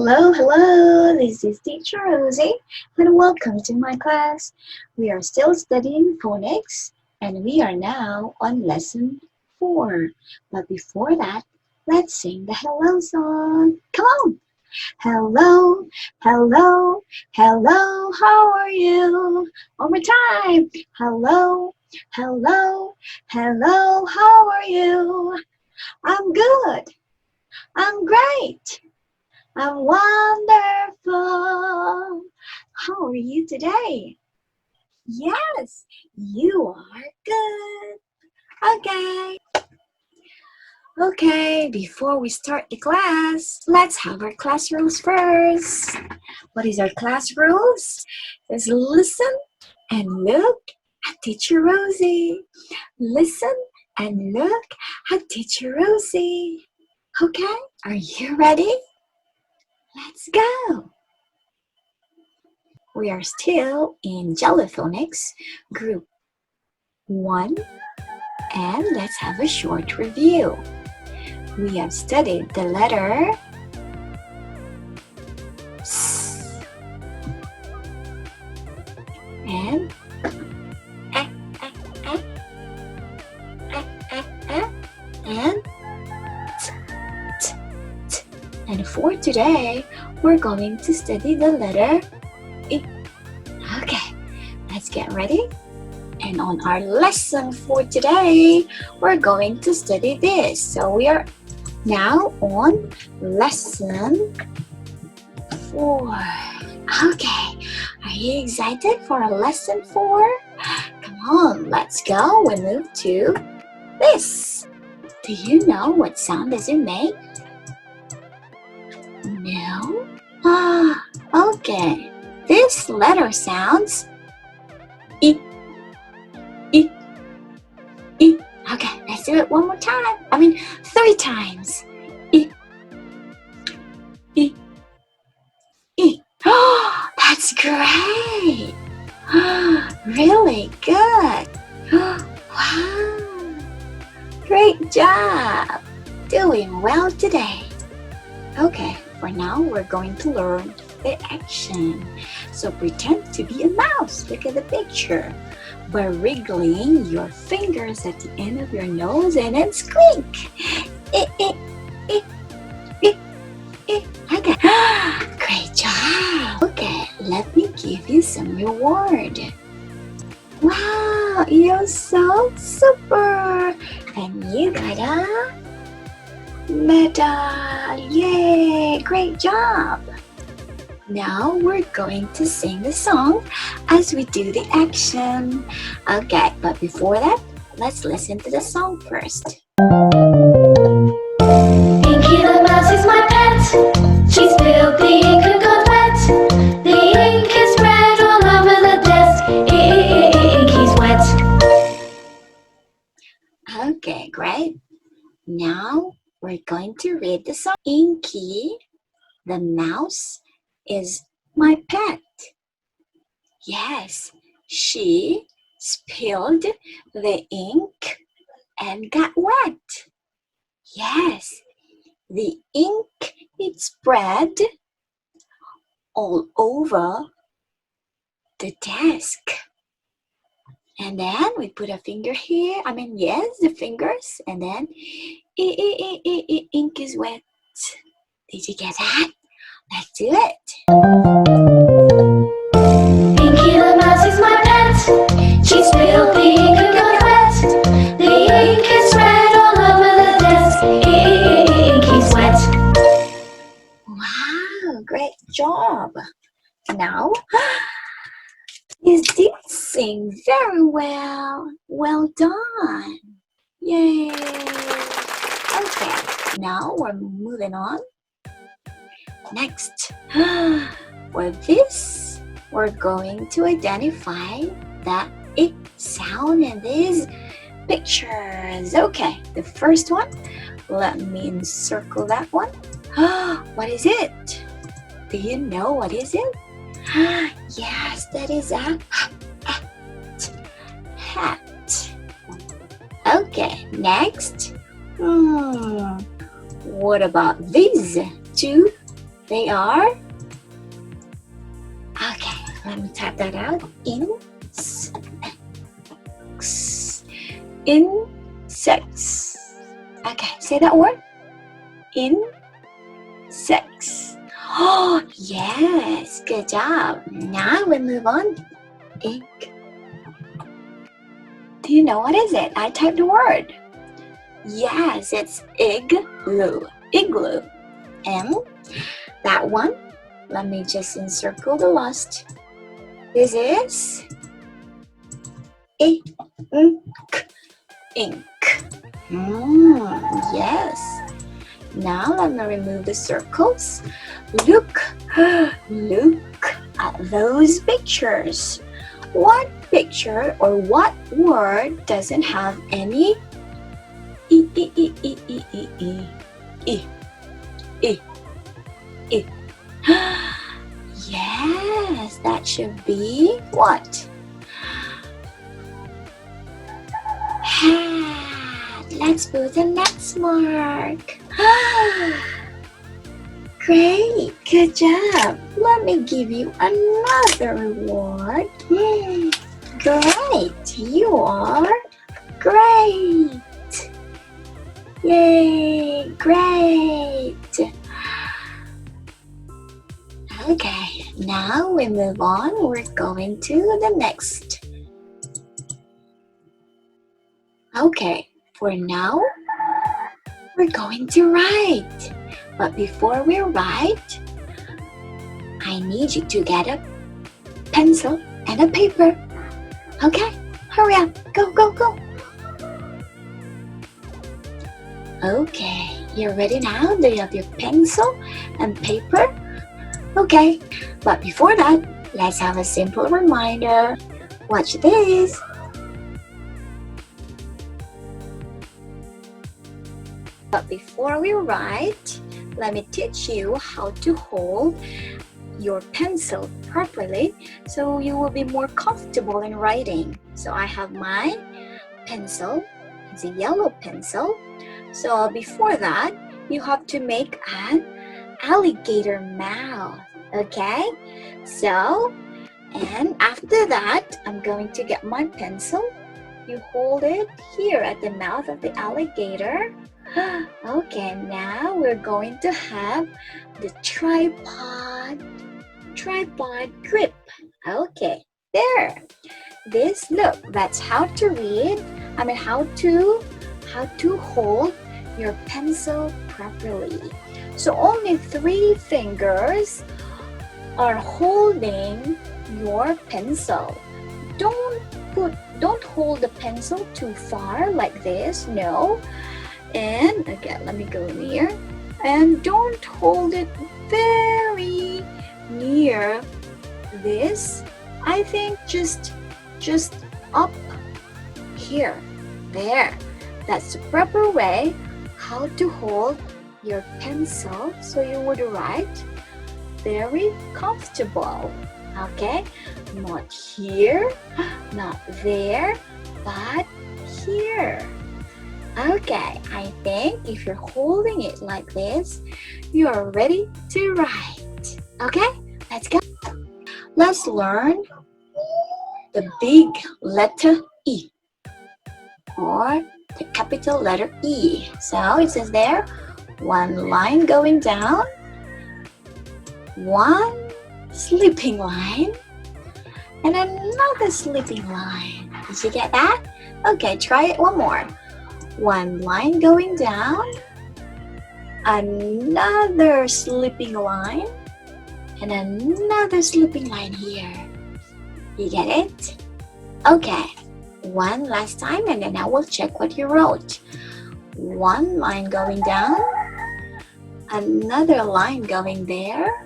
Hello, hello, this is Teacher Rosie and welcome to my class. We are still studying phonics and we are now on lesson 4. But before that, let's sing the hello song. Come on! Hello, hello, hello, how are you? One more time. Hello, hello, hello, how are you? I'm good. I'm great. I'm wonderful. How are you today? Yes, you are good. Okay, before we start the class, let's have our class rules first. What is our class rules? Just listen and look at Teacher Rosie. Listen and look at Teacher Rosie. Okay, are you ready? Let's go! We are still in Phonics Group 1 and let's have a short review. We have studied the letter S and and And for today, we're going to study the letter I. Okay, let's get ready. And on our lesson for today, we're going to study this. So we are now on lesson 4. Okay, are you excited for a lesson 4? Come on, let's go. We move to this. Do you know what sound does it make? No? Okay. This letter sounds I. Okay, let's do it one more time. 3 times. I. Oh, that's great. Really good. Wow. Great job. Doing well today. Okay, for now we're going to learn the action. So pretend to be a mouse. Look at the picture. By wriggling your fingers at the end of your nose and then squeak. Okay. Great job. Okay, let me give you some reward. Wow, you're so super. And you got a medal! Yay! Great job! Now we're going to sing the song as we do the action. Okay, but before that, let's listen to the song first. Inky the mouse is my pet. She spilled the ink and got wet. The ink is spread all over the desk. Inky's wet. Okay, great. Now we're going to read the song. Inky, the mouse, is my pet. Yes, she spilled the ink and got wet. Yes, the ink is spread all over the desk. And then we put a finger here. Yes, the fingers. And then ink is wet. Did you get that? Let's do it. Inky the mouse is my pet. She spilled the ink and got wet. The ink is spread all over the desk. Inky's wet. Wow, great job. Now, you did sing very well. Well done. Yay. Okay, now we're moving on. Next, for this, we're going to identify the I sound in these pictures. Okay, the first one, let me encircle that one. What is it? Do you know what is it? Yes, that is a hat. Okay, next. What about these two They are? Okay, let me type that out. Insects. Okay, say that word. Insects. Oh, yes, good job. Now we move on. Egg. Do you know what is it? I typed the word. Yes, it's igloo. Igloo. And that one, let me just encircle the last. This is ink. Ink. Yes. Now let me remove the circles. Look at those pictures. What picture or what word doesn't have any E? Yes, that should be what? Hat. Let's put the next mark. Great, good job. Let me give you another reward. Great, you are great. Yay, great. Okay, now we move on. We're going to the next. Okay, for now, we're going to write. But before we write, I need you to get a pencil and a paper. Okay, hurry up. Go, go, go. Okay, you're ready now? Do you have your pencil and paper? Okay, but before that, let's have a simple reminder. Watch this. But before we write, let me teach you how to hold your pencil properly so you will be more comfortable in writing. So I have my pencil. It's a yellow pencil. So before that, you have to make an alligator mouth. Okay? So, and after that, I'm going to get my pencil. You hold it here at the mouth of the alligator. Okay, now we're going to have the tripod grip. Okay, there. This, look, that's how to read. How to hold your pencil properly. So only 3 fingers are holding your pencil. Don't hold the pencil too far like this. No. And again, let me go near. And don't hold it very near this. I think just up here. There. That's the proper way how to hold your pencil so you would write very comfortable. Okay? Not here, not there, but here. Okay, I think if you're holding it like this, you are ready to write. Okay, let's go. Let's learn the big letter E, or the capital letter E. So it says there, 1 line going down, 1 slipping line, and another slipping line. Did you get that? Okay, try it one more. 1 line going down, another slipping line, and another slipping line here. You get it? Okay, 1 last time, and then I will check what you wrote. 1 line going down, another line going there,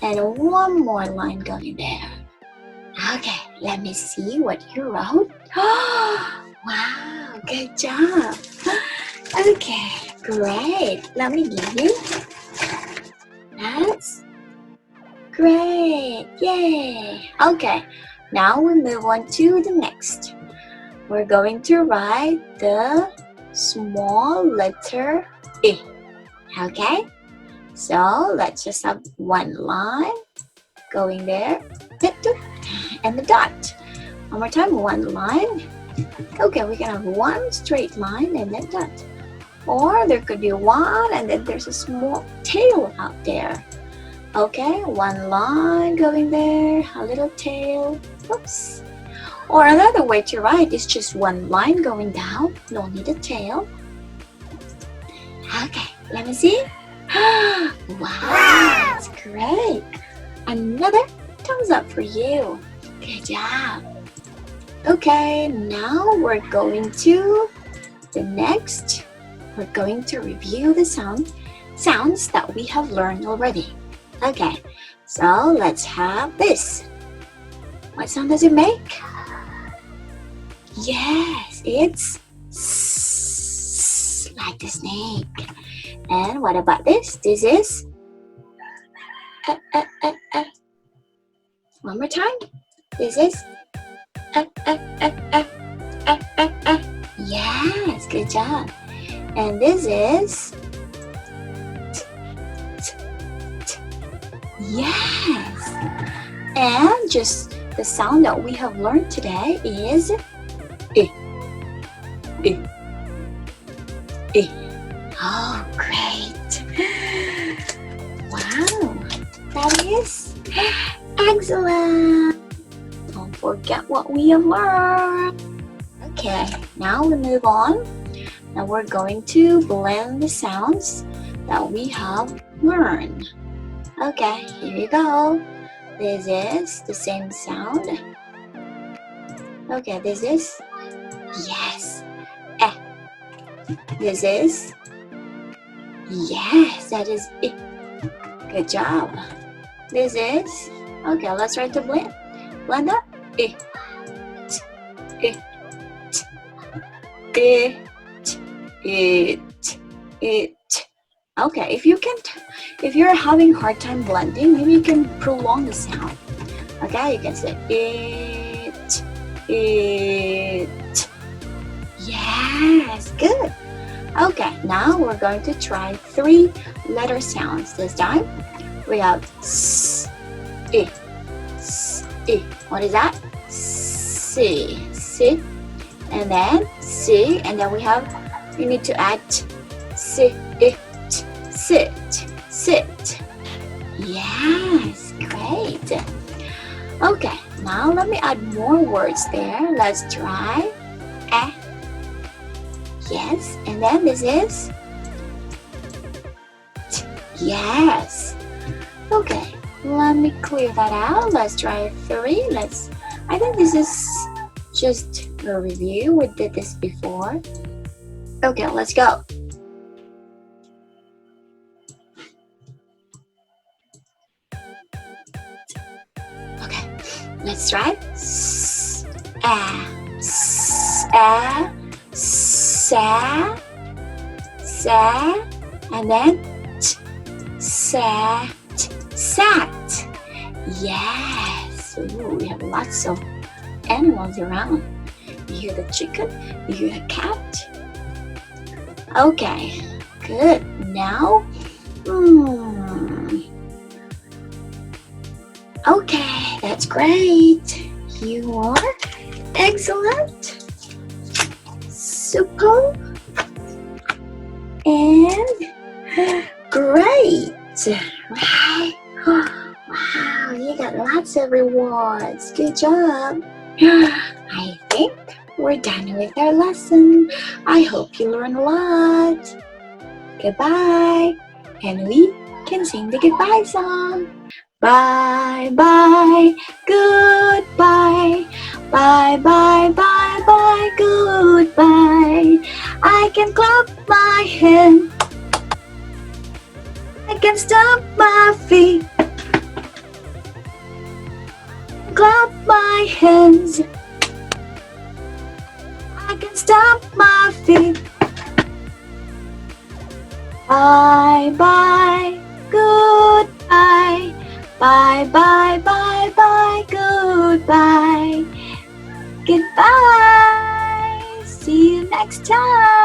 and 1 more line going there. Okay, let me see what you wrote. Wow, good job. Okay, great. Let me give you. That's great. Yay. Okay, now we move on to the next. We're going to write the small letter E. Okay? So let's just have one line going there, and the dot. One more time, one line. Okay, we can have one straight line and then dot. Or there could be one and then there's a small tail out there. Okay, one line going there, a little tail. Oops. Or another way to write is just one line going down, no need a tail. Okay, let me see. Wow, that's great. Another thumbs up for you. Good job. Okay, now we're going to the next. We're going to review the sounds that we have learned already. Okay, so let's have this. What sound does it make? Yes, it's s, like the snake. And what about this? This is one more time. This is yes, good job. And this is yes. And just the sound that we have learned today is I. Oh, great. Wow, that is excellent. Don't forget what we have learned. Okay, now we move on. Now we're going to blend the sounds that we have learned. Okay, here we go. This is the same sound. Okay, this is yes. Eh. This is yes, that is it. Good job. This is okay, let's try to blend. Blend that. It. Okay, if you're having a hard time blending, maybe you can prolong the sound. Okay, you can say it. Yes, good. Okay, now we're going to try 3 letter sounds this time. We have s, I. What is that? Si, and then si, and then we need to add sit. Yes, great. Okay, now let me add more words there. Let's try yes, and then this is yes. Okay, let me clear that out. Let's try 3. I think this is just a review. We did this before. Okay, let's go. Okay, let's try sa, and then sat. Yes. Ooh, we have lots of animals around. You hear the chicken, you hear the cat. Okay, good. Now, okay, that's great. You are excellent, super, and great. Right? Wow, you got lots of rewards. Good job. I think we're done with our lesson. I hope you learned a lot. Goodbye. And we can sing the goodbye song. Bye, bye, goodbye. Bye, bye, bye, bye, goodbye. I can clap my hands. I can stomp my feet. Clap my hands. I can stomp my feet. Bye, bye, goodbye. Bye, bye, bye, bye, goodbye. Goodbye. See you next time.